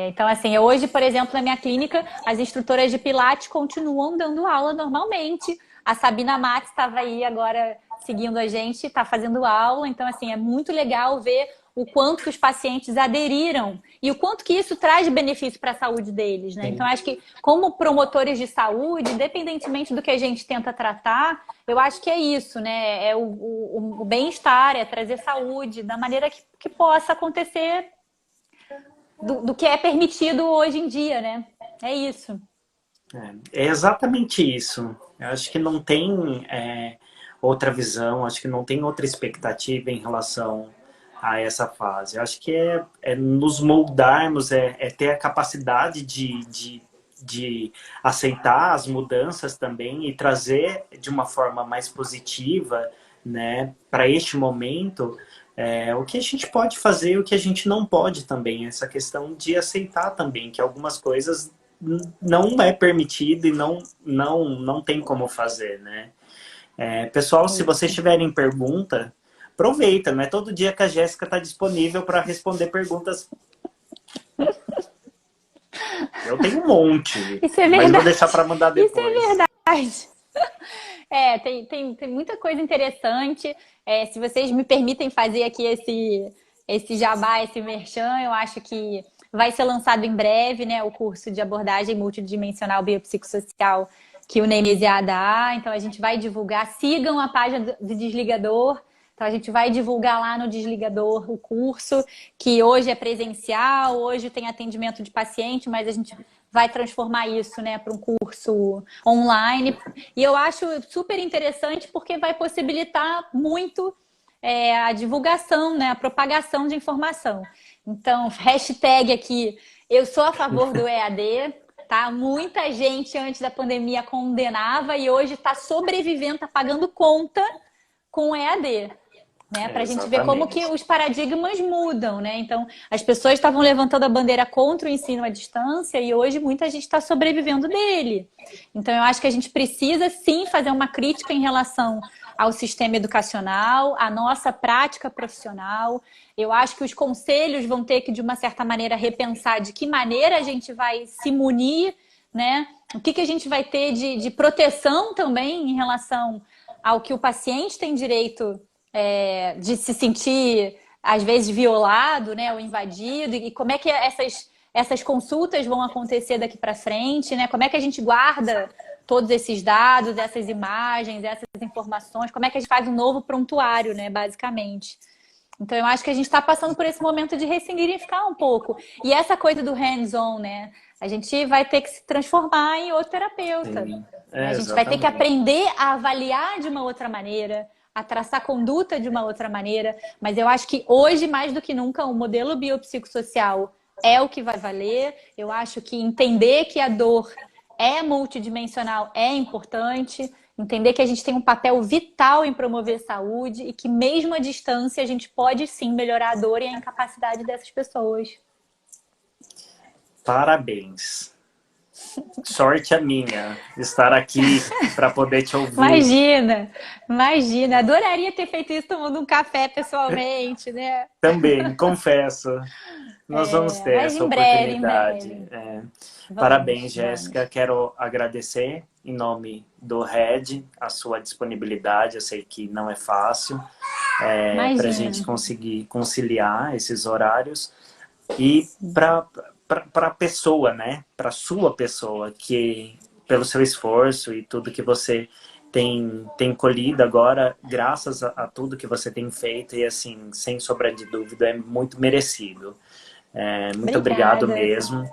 Então, assim, hoje, por exemplo, na minha clínica, as instrutoras de Pilates continuam dando aula normalmente. A Sabina Matos estava aí agora seguindo a gente, está fazendo aula. Então, assim, é muito legal ver o quanto que os pacientes aderiram e o quanto que isso traz de benefício para a saúde deles, né? Então, acho que como promotores de saúde, independentemente do que a gente tenta tratar, eu acho que é isso, né? É o bem-estar, é trazer saúde da maneira que possa acontecer do que é permitido hoje em dia, né? É isso. É exatamente isso. Eu acho que não tem outra visão, acho que não tem outra expectativa em relação a essa fase. Eu acho que é nos moldarmos, ter a capacidade de aceitar as mudanças também e trazer de uma forma mais positiva, né, para este momento, o que a gente pode fazer e o que a gente não pode também. Essa questão de aceitar também que algumas coisas não é permitido e não tem como fazer, né? Pessoal, se vocês tiverem pergunta, aproveita, não é todo dia que a Jéssica está disponível para responder perguntas. Eu tenho um monte, mas vou deixar para mandar depois. Isso é verdade. Tem muita coisa interessante. Se vocês me permitem fazer aqui esse jabá, esse merchan, eu acho que vai ser lançado em breve, né, o curso de abordagem multidimensional biopsicossocial que o Nemesia dá. Então, a gente vai divulgar. Sigam a página do Desligador. Então, a gente vai divulgar lá no Desligador o curso, que hoje é presencial, hoje tem atendimento de paciente, mas a gente vai transformar isso, né, para um curso online. E eu acho super interessante porque vai possibilitar muito a divulgação, né, a propagação de informação. Então, hashtag aqui, eu sou a favor do EAD, tá? Muita gente antes da pandemia condenava e hoje está sobrevivendo, está pagando conta com EAD. né? Para a gente ver como que os paradigmas mudam, né? Então, as pessoas estavam levantando a bandeira contra o ensino à distância e hoje muita gente está sobrevivendo dele. Então, eu acho que a gente precisa, sim, fazer uma crítica em relação ao sistema educacional, à nossa prática profissional. Eu acho que os conselhos vão ter que, de uma certa maneira, repensar de que maneira a gente vai se munir, né? O que a gente vai ter de proteção também em relação ao que o paciente tem direito de se sentir, às vezes, violado, né, ou invadido, e como é que essas consultas vão acontecer daqui para frente, né? Como é que a gente guarda todos esses dados, essas imagens, essas informações, como é que a gente faz um novo prontuário, né, basicamente. Então, eu acho que a gente está passando por esse momento de ressignificar um pouco. E essa coisa do hands-on, né? A gente vai ter que se transformar em outro terapeuta. A gente vai ter que aprender a avaliar de uma outra maneira, a traçar conduta de uma outra maneira. Mas eu acho que hoje, mais do que nunca, o modelo biopsicossocial é o que vai valer. Eu acho que entender que a dor é multidimensional é importante. Entender que a gente tem um papel vital em promover saúde e que mesmo à distância a gente pode sim melhorar a dor e a incapacidade dessas pessoas. Parabéns. Sorte a minha estar aqui para poder te ouvir. Imagina. Adoraria ter feito isso tomando um café pessoalmente, né? Também, confesso. Nós vamos ter essa oportunidade. Parabéns, Jéssica. Quero agradecer em nome do Red a sua disponibilidade. Eu sei que não é fácil para a gente conseguir conciliar esses horários. E para a pessoa, né? Para a sua pessoa, que pelo seu esforço e tudo que você tem colhido agora, graças a tudo que você tem feito, e assim, sem sombra de dúvida, é muito merecido. Muito obrado mesmo.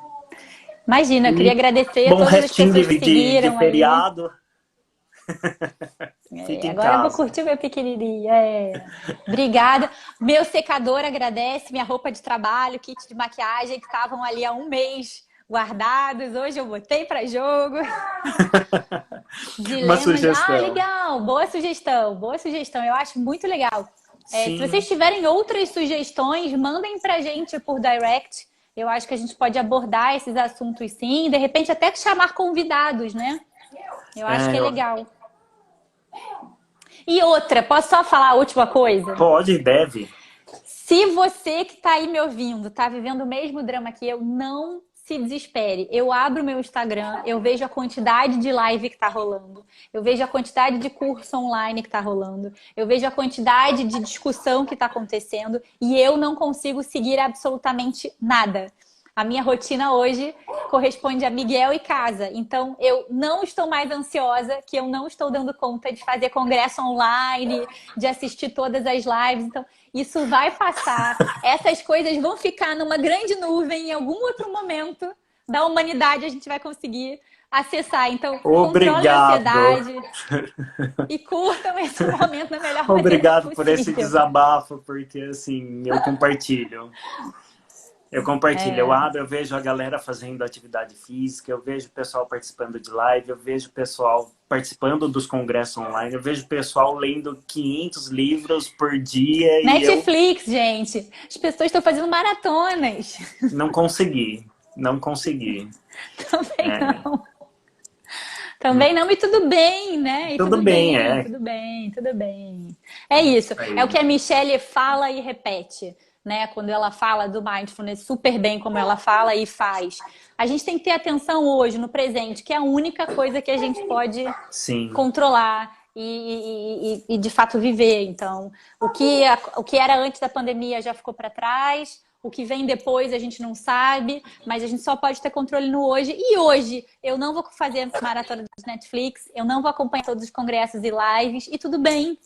Imagina, eu queria agradecer a todas as pessoas que seguiram de feriado. Agora eu vou curtir o meu pequenininho. Obrigada. Meu secador agradece, minha roupa de trabalho, kit de maquiagem que estavam ali há um mês guardados. Hoje eu botei para jogo. Uma sugestão. Legal. Boa sugestão. Eu acho muito legal. Se vocês tiverem outras sugestões, mandem pra gente por direct. Eu acho que a gente pode abordar esses assuntos sim. De repente até chamar convidados, né? Eu acho que é legal. E outra, posso só falar a última coisa? Pode, deve. Se você que tá aí me ouvindo, tá vivendo o mesmo drama que eu, não se desespere. Eu abro meu Instagram, eu vejo a quantidade de live que tá rolando, eu vejo a quantidade de curso online que tá rolando, eu vejo a quantidade de discussão que tá acontecendo e eu não consigo seguir absolutamente nada. A minha rotina hoje corresponde a Miguel e casa. Então, eu não estou mais ansiosa, que eu não estou dando conta de fazer congresso online, de assistir todas as lives. Então, isso vai passar. Essas coisas vão ficar numa grande nuvem em algum outro momento da humanidade a gente vai conseguir acessar. Então, controle a ansiedade e curtam esse momento da melhor maneira Obrigado possível. por esse desabafo, porque assim, eu compartilho. Eu abro, eu vejo a galera fazendo atividade física, eu vejo o pessoal participando de live, eu vejo o pessoal participando dos congressos online, eu vejo o pessoal lendo 500 livros por dia. Netflix, gente. As pessoas estão fazendo maratonas. Não consegui. Também não. Também não, e tudo bem, né? Tudo bem. Tudo bem. É isso. É o que a Michelle fala e repete. Né, quando ela fala do mindfulness super bem como ela fala e faz. A gente tem que ter atenção hoje, no presente, que é a única coisa que a gente pode controlar e de fato viver. Então, o que era antes da pandemia já ficou para trás, o que vem depois a gente não sabe, mas a gente só pode ter controle no hoje. E hoje eu não vou fazer maratona de Netflix, eu não vou acompanhar todos os congressos e lives, e tudo bem.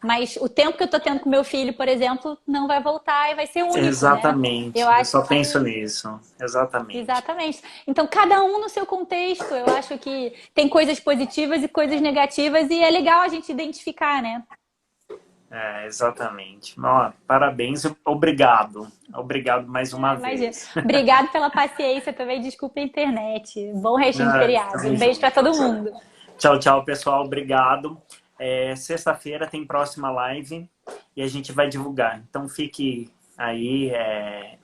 Mas o tempo que eu tô tendo com meu filho, por exemplo, não vai voltar e vai ser único. Exatamente. Né? Eu só penso nisso. Exatamente. Então, cada um no seu contexto. Eu acho que tem coisas positivas e coisas negativas e é legal a gente identificar, né? Exatamente. Parabéns. Obrigado. Obrigado mais uma vez. Obrigado pela paciência também. Desculpa a internet. Bom restinho de feriado. Um beijo para todo mundo. Tchau, pessoal. Obrigado. Sexta-feira tem próxima live e a gente vai divulgar. Então fique aí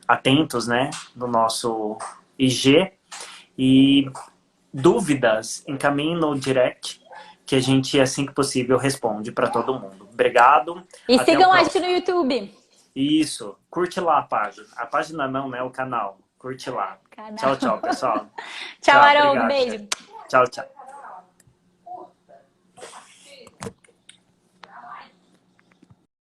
atentos, né, no nosso IG. E dúvidas, encaminhe no direct, que a gente, assim que possível, responde para todo mundo. Obrigado. E Até sigam o a próximo. gente no YouTube. Isso. Curte lá a página. A página não, né? O canal. Curte lá. Canal. Tchau, tchau, pessoal. Tchau, Haroldo. Obrigado. Beijo. Tchau, tchau.